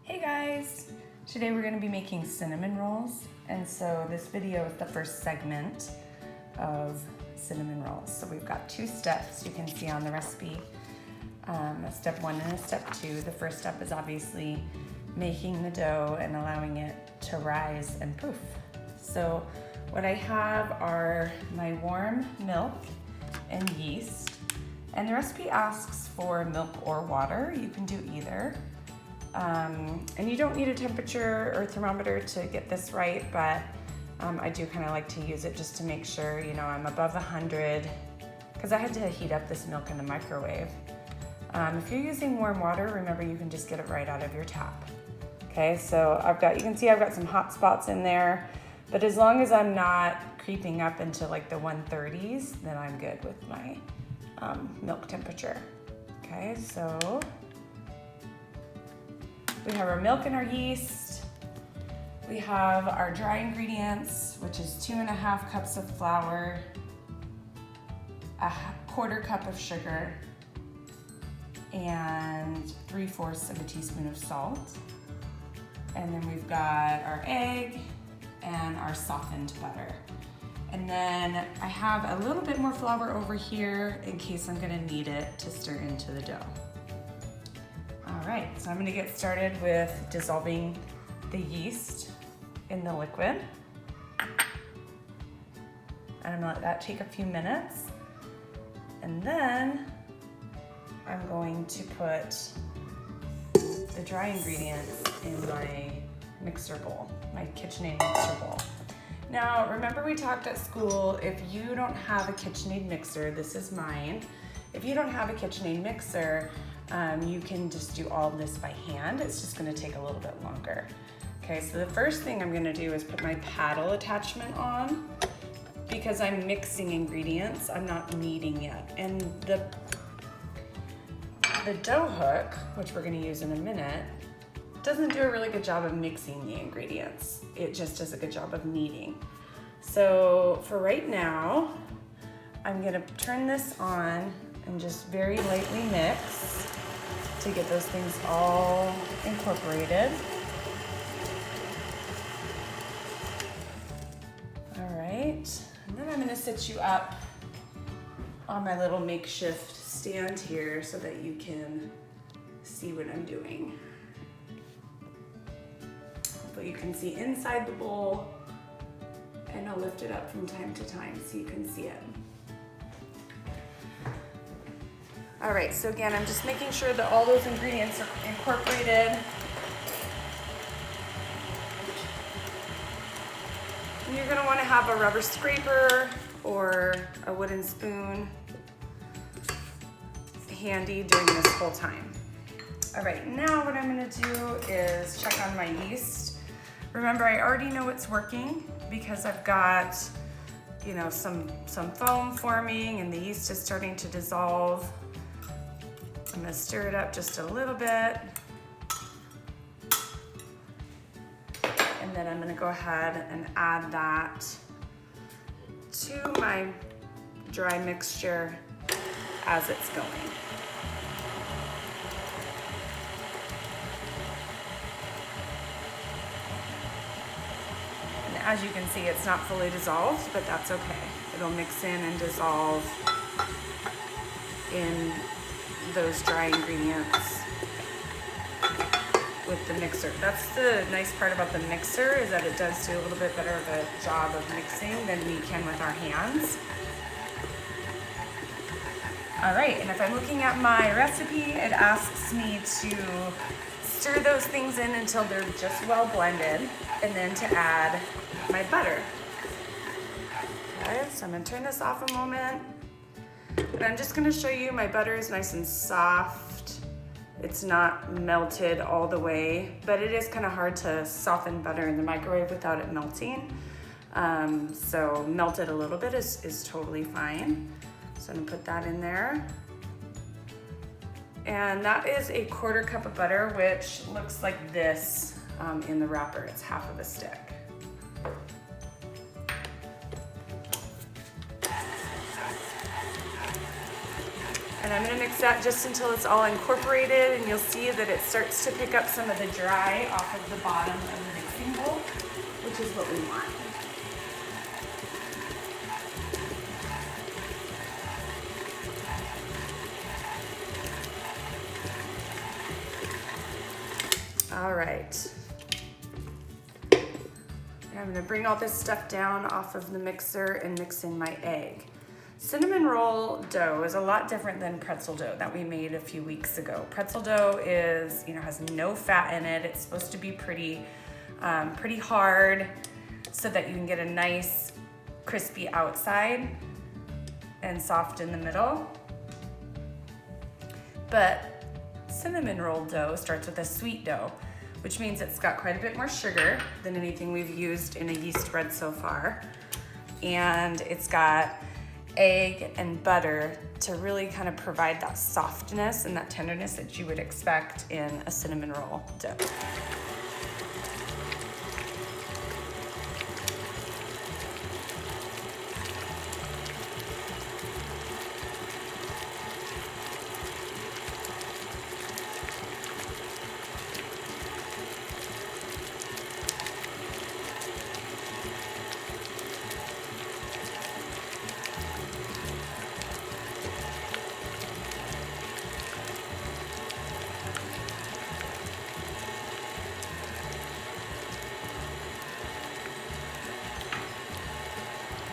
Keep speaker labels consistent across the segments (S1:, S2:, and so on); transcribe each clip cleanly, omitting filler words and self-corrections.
S1: Hey guys! Today we're going to be making cinnamon rolls, and so this video is the first segment of cinnamon rolls. So we've got two steps you can see on the recipe, a step 1 and a step 2. The first step is obviously making the dough and allowing it to rise and poof. So what I have are my warm milk and yeast, and the recipe asks for milk or water. You can do either. And you don't need a temperature or thermometer to get this right, but I do kind of like to use it just to make sure, you know, I'm above 100, because I had to heat up this milk in the microwave. If you're using warm water, remember you can just get it right out of your tap. Okay, so you can see I've got some hot spots in there, but as long as I'm not creeping up into like the 130s, then I'm good with my milk temperature. Okay, so we have our milk and our yeast. We have our dry ingredients, which is 2.5 cups of flour, a 1/4 cup of sugar, and 3/4 of a teaspoon of salt. And then we've got our egg and our softened butter. And then I have a little bit more flour over here in case I'm gonna need it to stir into the dough. All right, so I'm gonna get started with dissolving the yeast in the liquid. And I'm gonna let that take a few minutes. And then I'm going to put the dry ingredients in my mixer bowl, my KitchenAid mixer bowl. Now, remember we talked at school, if you don't have a KitchenAid mixer, this is mine. If you don't have a KitchenAid mixer, you can just do all of this by hand. It's just gonna take a little bit longer. Okay, so the first thing I'm gonna do is put my paddle attachment on, because I'm mixing ingredients, I'm not kneading yet. And the dough hook, which we're gonna use in a minute, doesn't do a really good job of mixing the ingredients. It just does a good job of kneading. So for right now, I'm gonna turn this on and just very lightly mix to get those things all incorporated. All right, and then I'm gonna sit you up on my little makeshift stand here so that you can see what I'm doing. Hopefully you can see inside the bowl, and I'll lift it up from time to time so you can see it. All right, so again, I'm just making sure that all those ingredients are incorporated. And you're gonna wanna have a rubber scraper or a wooden spoon handy during this whole time. All right, now what I'm gonna do is check on my yeast. Remember, I already know it's working because I've got, you know, some foam forming and the yeast is starting to dissolve. I'm gonna stir it up just a little bit. And then I'm gonna go ahead and add that to my dry mixture as it's going. And as you can see, it's not fully dissolved, but that's okay. It'll mix in and dissolve in those dry ingredients with the mixer. That's the nice part about the mixer, is that it does do a little bit better of a job of mixing than we can with our hands. All right, and if I'm looking at my recipe, it asks me to stir those things in until they're just well blended, and then to add my butter. Okay, so I'm gonna turn this off a moment. And I'm just gonna show you my butter is nice and soft. It's not melted all the way, but it is kind of hard to soften butter in the microwave without it melting. So melted a little bit is totally fine. So I'm gonna put that in there. And that is a 1/4 cup of butter, which looks like this in the wrapper. It's half of a stick. And I'm gonna mix that just until it's all incorporated, and you'll see that it starts to pick up some of the dry off of the bottom of the mixing bowl, which is what we want. All right. I'm gonna bring all this stuff down off of the mixer and mix in my egg. Cinnamon roll dough is a lot different than pretzel dough that we made a few weeks ago. Pretzel dough is, has no fat in it. It's supposed to be pretty hard so that you can get a nice crispy outside and soft in the middle. But cinnamon roll dough starts with a sweet dough, which means it's got quite a bit more sugar than anything we've used in a yeast bread so far. And it's got egg and butter to really kind of provide that softness and that tenderness that you would expect in a cinnamon roll dough.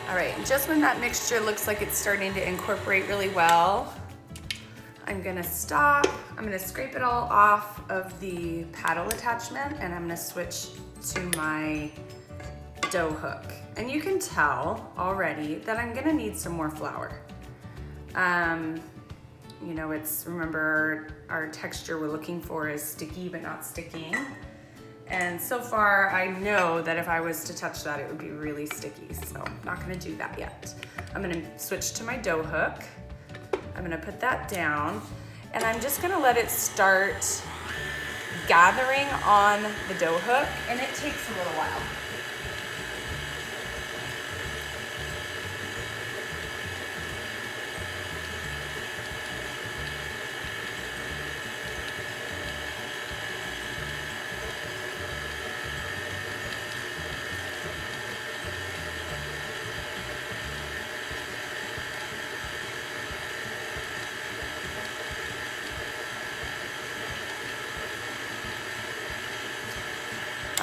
S1: All right, just when that mixture looks like it's starting to incorporate really well, I'm gonna stop. I'm gonna scrape it all off of the paddle attachment, and I'm gonna switch to my dough hook. And you can tell already that I'm gonna need some more flour. Remember our texture we're looking for is sticky but not sticking. And so far, I know that if I was to touch that, it would be really sticky. So I'm not gonna do that yet. I'm gonna switch to my dough hook. I'm gonna put that down, and I'm just gonna let it start gathering on the dough hook, and it takes a little while.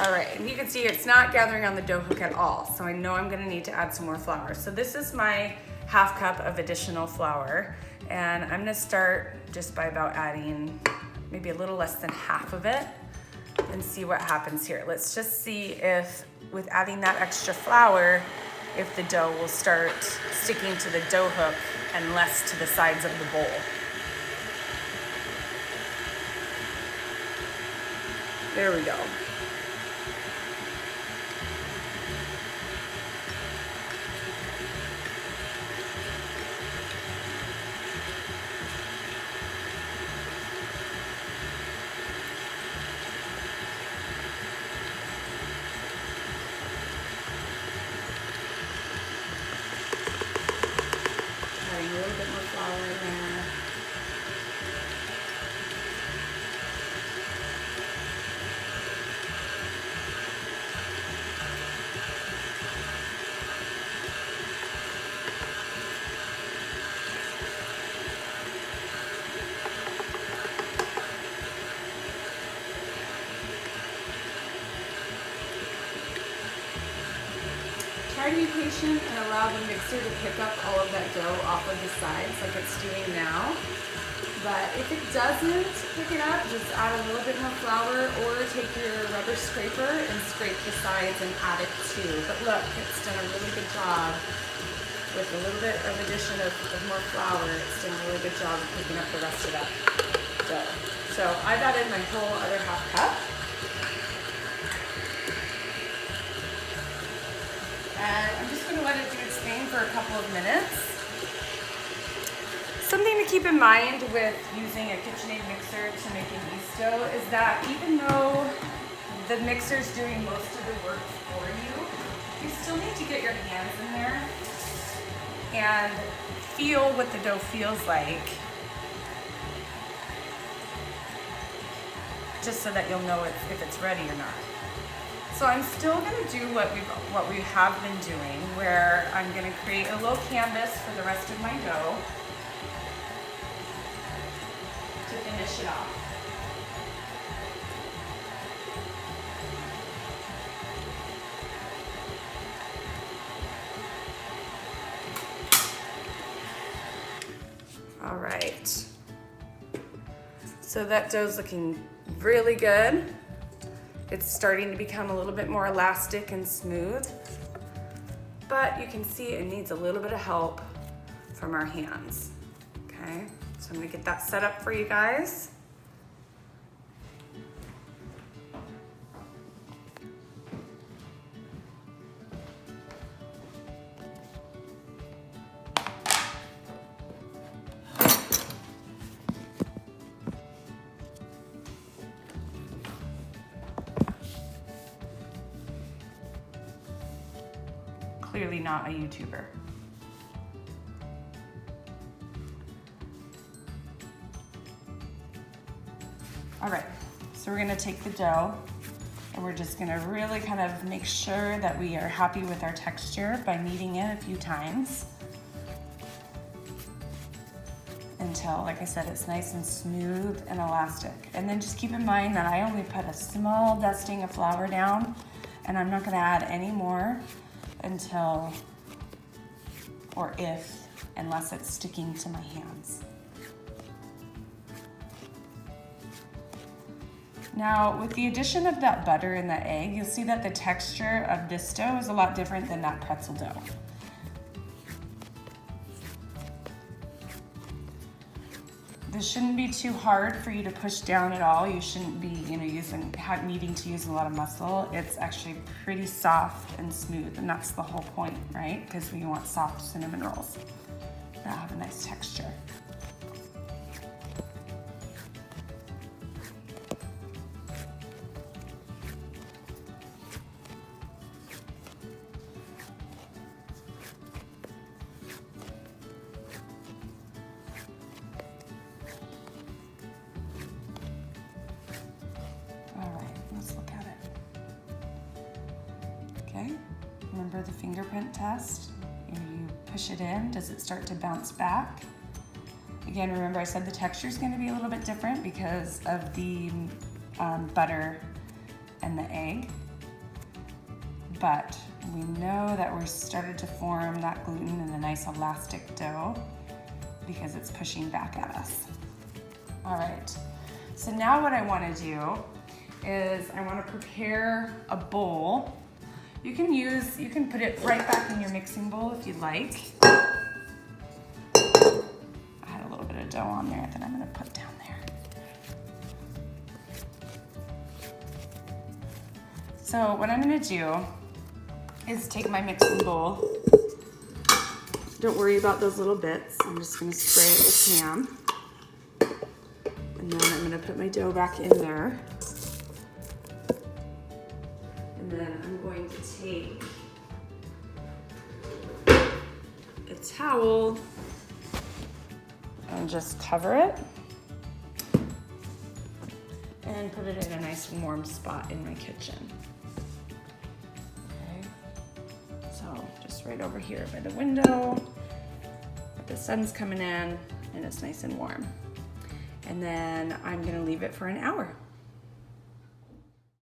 S1: All right, and you can see it's not gathering on the dough hook at all, so I know I'm gonna need to add some more flour. So this is my ½ cup of additional flour, and I'm gonna start just by about adding maybe a little less than half of it and see what happens here. Let's just see if, with adding that extra flour, if the dough will start sticking to the dough hook and less to the sides of the bowl. There we go. Adding a little bit more flour in there. Try to be patient and allow the mixer to pick up all of that dough off of the sides like it's doing now. But if it doesn't pick it up, just add a little bit more flour, or take your rubber scraper and scrape the sides and add it too. But look, it's done a really good job. With a little bit of addition of more flour, it's done a really good job of picking up the rest of that dough. So I've added my whole other ½ cup. And I'm just gonna let it do its thing for a couple of minutes. Something to keep in mind with using a KitchenAid mixer to make a yeast dough is that even though the mixer's doing most of the work for you, you still need to get your hands in there and feel what the dough feels like just so that you'll know if it's ready or not. So I'm still gonna do what we have been doing, where I'm gonna create a little canvas for the rest of my dough to finish it off. All right, so that dough's looking really good. It's starting to become a little bit more elastic and smooth, but you can see it needs a little bit of help from our hands, okay? So I'm gonna get that set up for you guys. Clearly not a YouTuber. All right, so we're gonna take the dough and we're just gonna really kind of make sure that we are happy with our texture by kneading it a few times until, like I said, it's nice and smooth and elastic. And then just keep in mind that I only put a small dusting of flour down, and I'm not gonna add any more until, or if, unless it's sticking to my hands. Now, with the addition of that butter and the egg, you'll see that the texture of this dough is a lot different than that pretzel dough. This shouldn't be too hard for you to push down at all. You shouldn't be, needing to use a lot of muscle. It's actually pretty soft and smooth, and that's the whole point, right? Because we want soft cinnamon rolls that have a nice texture. Okay, remember the fingerprint test? You push it in, does it start to bounce back? Again, remember I said the texture is going to be a little bit different because of the butter and the egg, but we know that we're started to form that gluten in a nice elastic dough because it's pushing back at us. All right, so now what I want to do is I want to prepare a bowl. You can put it right back in your mixing bowl if you'd like. I had a little bit of dough on there that I'm gonna put down there. So what I'm gonna do is take my mixing bowl. Don't worry about those little bits. I'm just gonna spray it with Pam. And then I'm gonna put my dough back in there. And then I'm going to take a towel and just cover it and put it in a nice warm spot in my kitchen. Okay, so just right over here by the window, the sun's coming in and it's nice and warm. And then I'm gonna leave it for an hour.